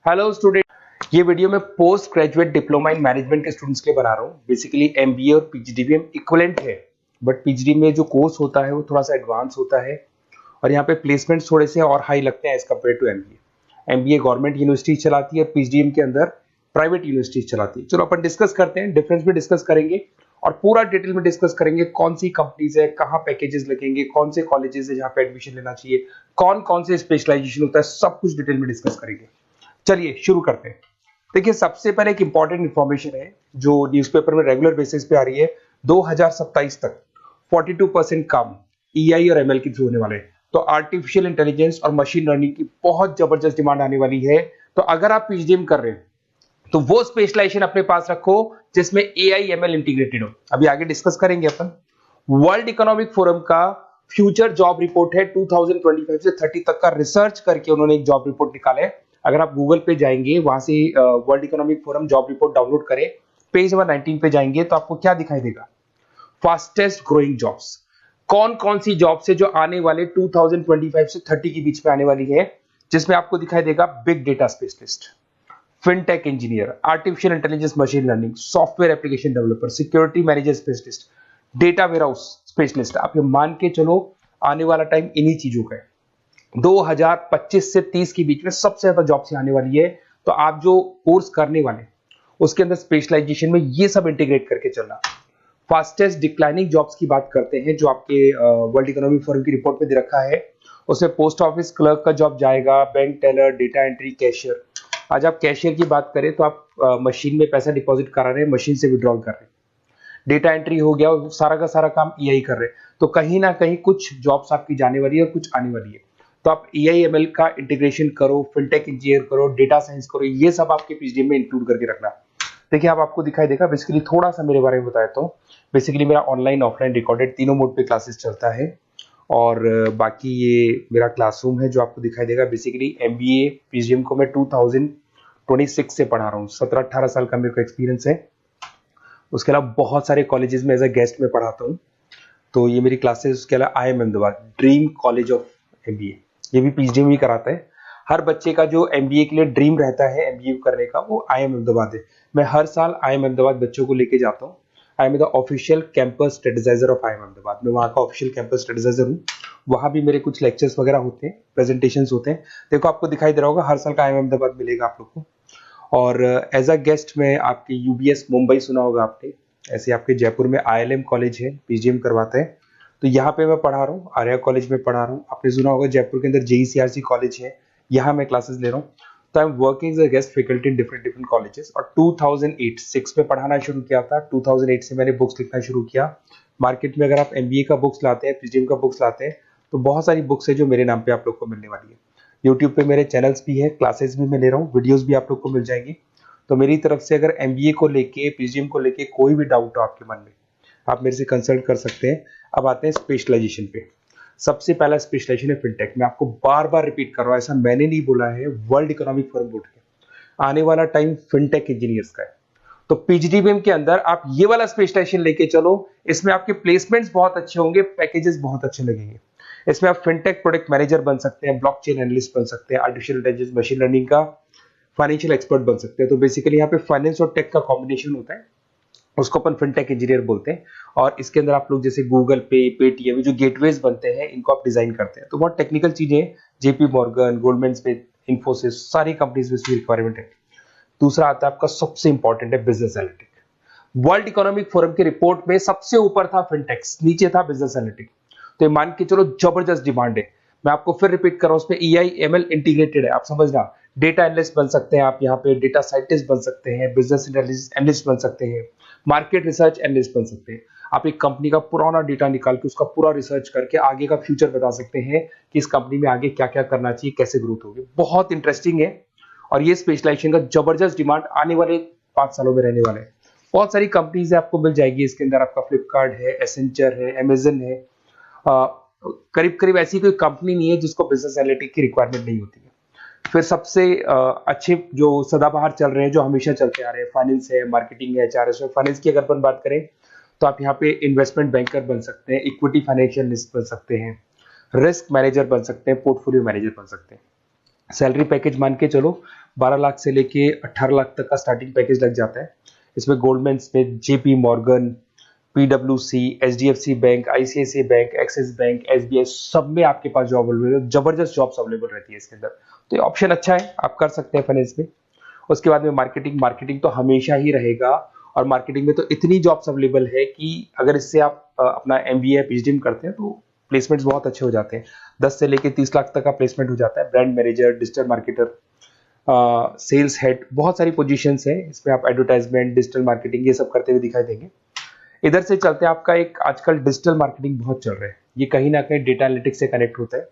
Hello student, ये video मैं post graduate diploma in management के स्टूडेंट्स के लिए बना रहा हूँ। बेसिकली एमबीए और पीजीडीबीएम इक्विवेलेंट है, बट पीजीडी में जो कोर्स होता है वो थोड़ा सा एडवांस होता है और यहाँ पे प्लेसमेंट्स थोड़े से और हाई लगते हैं as compared to MBA. MBA government university चलाती है और पीजीडीएम के अंदर प्राइवेट यूनिवर्सिटी चलाती है। चलो अपन डिस्कस करते हैं, डिफरेंस भी डिस्कस करेंगे और पूरा डिटेल में डिस्कस करेंगे कौन सी कंपनीज है, कहाँ पैकेजेस लगेंगे, कौन से कॉलेजेस है जहाँ पे एडमिशन लेना चाहिए, कौन कौन से स्पेशलाइजेशन होता है, सब कुछ डिटेल में डिस्कस करेंगे। चलिए शुरू करते हैं। देखिए, सबसे पहले एक इंपॉर्टेंट इंफॉर्मेशन है जो न्यूज़पेपर में रेगुलर बेसिस पे आ रही है। 2027 तक 42% काम ईआई और एमएल के थ्रू होने वाले हैं। तो आर्टिफिशियल इंटेलिजेंस और मशीन लर्निंग की बहुत जबरदस्त डिमांड आने वाली है। तो अगर आप पीजीडीएम कर रहे हैं तो वो स्पेशलाइजेशन अपने पास रखो जिसमें एआई एमएल इंटीग्रेटेड हो। अभी आगे डिस्कस करेंगे अपन। वर्ल्ड इकोनॉमिक फोरम का फ्यूचर जॉब रिपोर्ट है 2025 से 30 तक का रिसर्च करके उन्होंने एक जॉब रिपोर्ट निकाला है। अगर आप गूगल पे जाएंगे, वहां से world economic forum job report download करें, पेज नंबर 19 पे जाएंगे तो आपको क्या दिखाई देगा? फास्टेस्ट ग्रोइंग जॉब्स, कौन कौन सी जॉब्स है जो आने वाले 2025 से 30 के बीच में आने वाली है, जिसमें आपको दिखाई देगा big data specialist, fintech engineer, artificial intelligence machine learning, software application developer, security manager specialist, data warehouse specialist. आप ये मान के चलो आने वाला टाइम इन्हीं चीजों का है। 2025 से 30 के बीच में सबसे ज्यादा जॉब्स आने वाली है। तो आप जो कोर्स करने वाले उसके अंदर स्पेशलाइजेशन में ये सब इंटीग्रेट करके चलना। फास्टेस्ट डिक्लाइनिंग जॉब्स की बात करते हैं जो आपके वर्ल्ड इकोनॉमिक फोरम की रिपोर्ट में दे रखा है। उसमें पोस्ट ऑफिस क्लर्क का जॉब जाएगा, bank teller, data entry, cashier. आज आप कैशियर की बात करें तो आप मशीन में पैसा डिपॉजिट करा रहे हैं, मशीन से विड्रॉल कर रहे हैं। डेटा एंट्री हो गया और सारा का सारा काम ईआई कर रहे हैं। तो कहीं ना कहीं कुछ जॉब्स आपकी जाने वाली है और कुछ आने वाली है। तो आप एआई एमएल का इंटीग्रेशन करो, फिनटेक इंजीनियर करो, डेटा साइंस करो, ये सब आपके पीजीडीएम में इंक्लूड करके रखना। देखिए, अब आपको दिखाई देगा। बेसिकली थोड़ा सा मेरे बारे में बताया तो बेसिकली मेरा ऑनलाइन ऑफलाइन रिकॉर्डेड तीनों मोड पे क्लासेस चलता है और बाकी ये मेरा क्लासरूम है जो आपको दिखाई देगा। बेसिकली एमबीए पीजीडीएम को मैं 2026 से पढ़ा रहा हूँ। 17-18 साल का मेरे को एक्सपीरियंस है। उसके अलावा बहुत सारे कॉलेजेस में एज अ गेस्ट में पढ़ाता हूँ। तो ये मेरी क्लासेस, उसके अलावा IIM Ahmedabad dream college of MBA, ये भी पीजीडीएम ही कराता है। हर बच्चे का जो एमबीए के लिए ड्रीम रहता है एमबीए करने का, वो IIM अहमदाबाद है। मैं हर साल IIM अहमदाबाद बच्चों को लेके जाता हूँ। I am the official campus strategizer of IIM Ahmedabad. मैं वहाँ का ऑफिशियल कैंपस स्ट्रेटेजाइजर हूँ। वहाँ भी मेरे कुछ लेक्चर्स वगैरह होते हैं, प्रेजेंटेशन होते हैं। देखो, आपको दिखाई दे रहा होगा हर साल का IIM अहमदाबाद मिलेगा आप लोग को। और एज अ गेस्ट में आपके यूबीएस मुंबई सुना होगा आपने, ऐसे आपके जयपुर में ILM कॉलेज है, पीजीडीएम करवाते हैं। तो यहाँ पे मैं पढ़ा रहा हूँ, आर्या कॉलेज में पढ़ा रहा हूँ। आपने सुना होगा जयपुर के अंदर JECRC कॉलेज है, यहाँ मैं क्लासेस ले रहा हूँ। तो I am working as a guest faculty in different different colleges. और 2008-6 में पढ़ाना शुरू किया था। 2008 से मैंने बुक्स लिखना शुरू किया। मार्केट में अगर आप एमबीए का बुक्स लाते हैं, पीजीडीएम का बुक्स लाते हैं, तो बहुत सारी बुक्स है जो मेरे नाम पे आप लोग को मिलने वाली है। यूट्यूब पे मेरे चैनल्स भी है, क्लासेस भी मैं ले रहा हूँ, वीडियोज भी आप लोग को मिल जाएंगी। तो मेरी तरफ से अगर एमबीए को लेके, पीजीडीएम को लेके कोई भी डाउट हो आपके मन में, आप मेरे से कंसल्ट कर सकते हैं। अब आते हैं स्पेशलाइजेशन पे। सबसे पहला स्पेशलाइजेशन है फिनटेक। मैं आपको बार बार रिपीट कर रहा हूँ, ऐसा मैंने नहीं बोला है, वर्ल्ड इकोनॉमिक फोरम बोर्ड के। आने वाला टाइम फिनटेक इंजीनियर्स का है। तो पीजीडीबीएम के अंदर आप ये वाला स्पेशलाइजेशन लेके चलो। इसमें आपके प्लेसमेंट्स बहुत अच्छे होंगे, पैकेजेस बहुत अच्छे लगेंगे। इसमें आप फिनटेक प्रोडक्ट मैनेजर बन सकते हैं, ब्लॉकचेन एनालिस्ट बन सकते हैं, आर्टिफिशियल इंटेलिजेंस मशीन लर्निंग का फाइनेंशियल एक्सपर्ट बन सकते हैं। तो बेसिकली यहाँ पे फाइनेंस और टेक का कॉम्बिनेशन होता है, उसको अपन फिनटेक इंजीनियर बोलते हैं। और इसके अंदर आप लोग जैसे गूगल पे, पेटीएम, जो गेटवेज बनते हैं, इनको आप डिजाइन करते हैं। तो बहुत टेक्निकल चीजें, JP Morgan, Goldman Smith, Infosys, सारी कंपनीज में इसकी रिक्वायरमेंट है। दूसरा आता है आपका सबसे इंपॉर्टेंट है business analytic. World economic forum की रिपोर्ट में सबसे ऊपर था फिनटेक्स, नीचे था बिजनेस एनालिटिक। तो ये मान के चलो जबरदस्त डिमांड है। मैं आपको फिर रिपीट कर रहा हूं, उसमें EI ML इंटीग्रेटेड है। आप समझना, डेटा एनालिस्ट बन सकते हैं आप, यहाँ पे डेटा साइंटिस्ट बन सकते हैं, बिजनेस एनालिस्ट बन सकते हैं, मार्केट रिसर्च एनालिस्ट बन सकते हैं। आप एक कंपनी का पुराना डेटा निकाल के उसका पूरा रिसर्च करके आगे का फ्यूचर बता सकते हैं कि इस कंपनी में आगे क्या क्या करना चाहिए, कैसे ग्रोथ होगी। बहुत इंटरेस्टिंग है और ये स्पेशलाइजेशन का जबरदस्त डिमांड आने वाले 5 सालों में रहने वाले हैं। बहुत सारी कंपनीज है, आपको मिल जाएगी इसके अंदर। आपका फ्लिपकार्ट है, एसेंचर है, अमेजन है। करीब करीब ऐसी कोई कंपनी नहीं है जिसको बिजनेस एनालिटिक की रिक्वायरमेंट नहीं होती है। फिर सबसे अच्छे जो सदाबहार चल रहे हैं, जो हमेशा चलते आ रहे हैं, फाइनेंस है, मार्केटिंग है, HRS है। फाइनेंस की अगर अपन बात करें तो आप यहाँ पे इन्वेस्टमेंट बैंकर बन सकते हैं, इक्विटी फाइनेंशियल एनालिस्ट बन सकते हैं, रिस्क मैनेजर बन सकते हैं, पोर्टफोलियो मैनेजर बन सकते हैं। सैलरी पैकेज मान के चलो 12 लाख से लेके 18 लाख तक का स्टार्टिंग पैकेज लग जाता है। इसमें गोल्डमैन स्मिथ, जेपी मॉर्गन, पीडब्ल्यूसी, HDFC bank, ICICI bank, Axis bank, SBI, सब में आपके पास जॉब अवेलेबल है। जबरदस्त जॉब्स अवेलेबल रहती है इसके अंदर, तो ये ऑप्शन अच्छा है, आप कर सकते हैं फाइनेंस में। उसके बाद में मार्केटिंग, मार्केटिंग तो हमेशा ही रहेगा, और मार्केटिंग में तो इतनी जॉब्स अवेलेबल है कि अगर इससे आप अपना एमबीए या पीएचडी करते हैं तो प्लेसमेंट्स बहुत अच्छे हो जाते हैं। 10 से लेके 30 लाख तक का प्लेसमेंट हो जाता है। Brand manager, digital marketer, sales head, बहुत सारी पोजीशंस हैं इसमें। आप एडवर्टाइजमेंट, डिजिटल मार्केटिंग ये सब करते हुए दिखाई देंगे। इधर से चलते हैं, आपका एक आजकल डिजिटल मार्केटिंग बहुत चल रहा है, ये कहीं ना कहीं डेटा एनालिटिक्स से कनेक्ट होता है।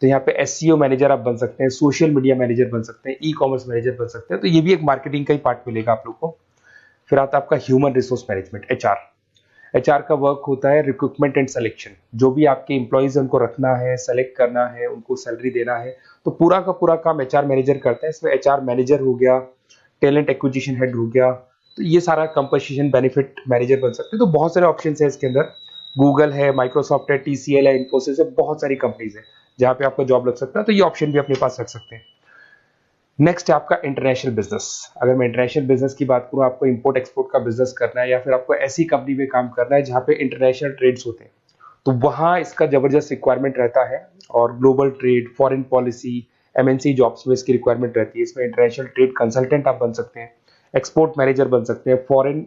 तो यहाँ पे एसईओ मैनेजर आप बन सकते हैं, सोशल मीडिया मैनेजर बन सकते हैं, ई कॉमर्स मैनेजर बन सकते हैं, तो ये भी एक मार्केटिंग का ही पार्ट मिलेगा आप लोग को। फिर आता है आपका human resource management, HR. HR का वर्क होता है रिक्रूटमेंट एंड सिलेक्शन। जो भी आपके एम्प्लॉइज है उनको रखना है, सेलेक्ट करना है, उनको सैलरी देना है, तो पूरा का पूरा काम एचआर मैनेजर करता है। इसमें एचआर मैनेजर हो गया, टैलेंट एक्विजिशन हेड हो गया, तो ये सारा कंपनसेशन बेनिफिट मैनेजर बन सकते हैं। तो बहुत सारे ऑप्शन है इसके अंदर। गूगल है, माइक्रोसॉफ्ट है, टीसीएल है, इन्फोसिस है, बहुत सारी कंपनीज है जहां पे आपका जॉब लग सकता है, तो ये ऑप्शन भी अपने पास रख सकते हैं। नेक्स्ट है आपका इंटरनेशनल बिजनेस। अगर मैं इंटरनेशनल बिजनेस की बात करूं, आपको इंपोर्ट एक्सपोर्ट का बिजनेस करना है या फिर आपको ऐसी कंपनी में काम करना है जहां पे इंटरनेशनल ट्रेड्स होते हैं, तो वहां इसका जबरदस्त रिक्वायरमेंट रहता है। और global trade, foreign policy, MNC jobs में इसकी रिक्वायरमेंट रहती है। इसमें इंटरनेशनल ट्रेड कंसल्टेंट आप बन सकते हैं, एक्सपोर्ट मैनेजर बन सकते हैं, फॉरेन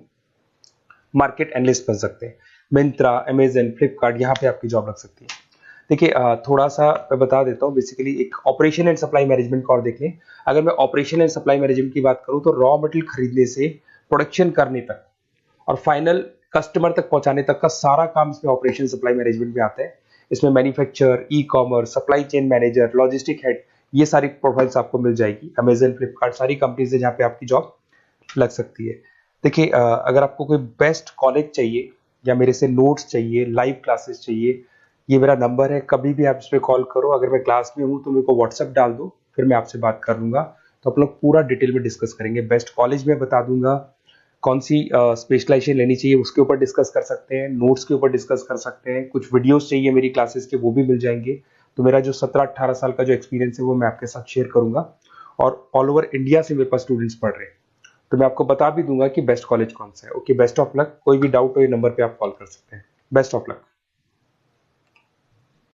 मार्केट एनालिस्ट बन सकते हैं। मिंत्रा, अमेजन, फ्लिपकार्ट, यहाँ पे आपकी जॉब लग सकती है। देखिए थोड़ा सा मैं बता देता हूँ। बेसिकली एक ऑपरेशन एंड सप्लाई मैनेजमेंट का और देख लें। अगर मैं ऑपरेशन एंड सप्लाई मैनेजमेंट की बात करूँ, तो रॉ मटेरियल खरीदने से प्रोडक्शन करने तक और फाइनल कस्टमर तक पहुंचाने तक का सारा काम इसमें ऑपरेशन सप्लाई मैनेजमेंट में आता है। इसमें manufacture, e commerce, supply chain manager, logistic head, ये सारी प्रोफाइल्स आपको मिल जाएगी। अमेजन, फ्लिपकार्ट, सारी कंपनीज है जहाँ पे आपकी जॉब लग सकती है। देखिए अगर आपको कोई बेस्ट कॉलेज चाहिए या मेरे से नोट्स चाहिए, लाइव क्लासेस चाहिए, ये मेरा नंबर है, कभी भी आप इस पर कॉल करो। अगर मैं क्लास में हूँ तो मेरे को व्हाट्सएप डाल दो, फिर मैं आपसे बात कर लूंगा। तो आप लोग पूरा डिटेल में डिस्कस करेंगे। बेस्ट कॉलेज में बता दूंगा, कौन सी स्पेशलाइजेशन लेनी चाहिए उसके ऊपर डिस्कस कर सकते हैं, नोट्स के ऊपर डिस्कस कर सकते हैं, कुछ वीडियोस चाहिए मेरी क्लासेस के वो भी मिल जाएंगे। तो मेरा जो 17-18 साल का जो एक्सपीरियंस है वो मैं आपके साथ शेयर करूंगा। और ऑल ओवर इंडिया से मेरे पास स्टूडेंट्स पढ़ रहे हैं, तो मैं आपको बता भी दूंगा कि बेस्ट कॉलेज कौन सा है। Okay, best of luck. कोई भी डाउट हो ये नंबर पे आप कॉल कर सकते हैं। Best of luck.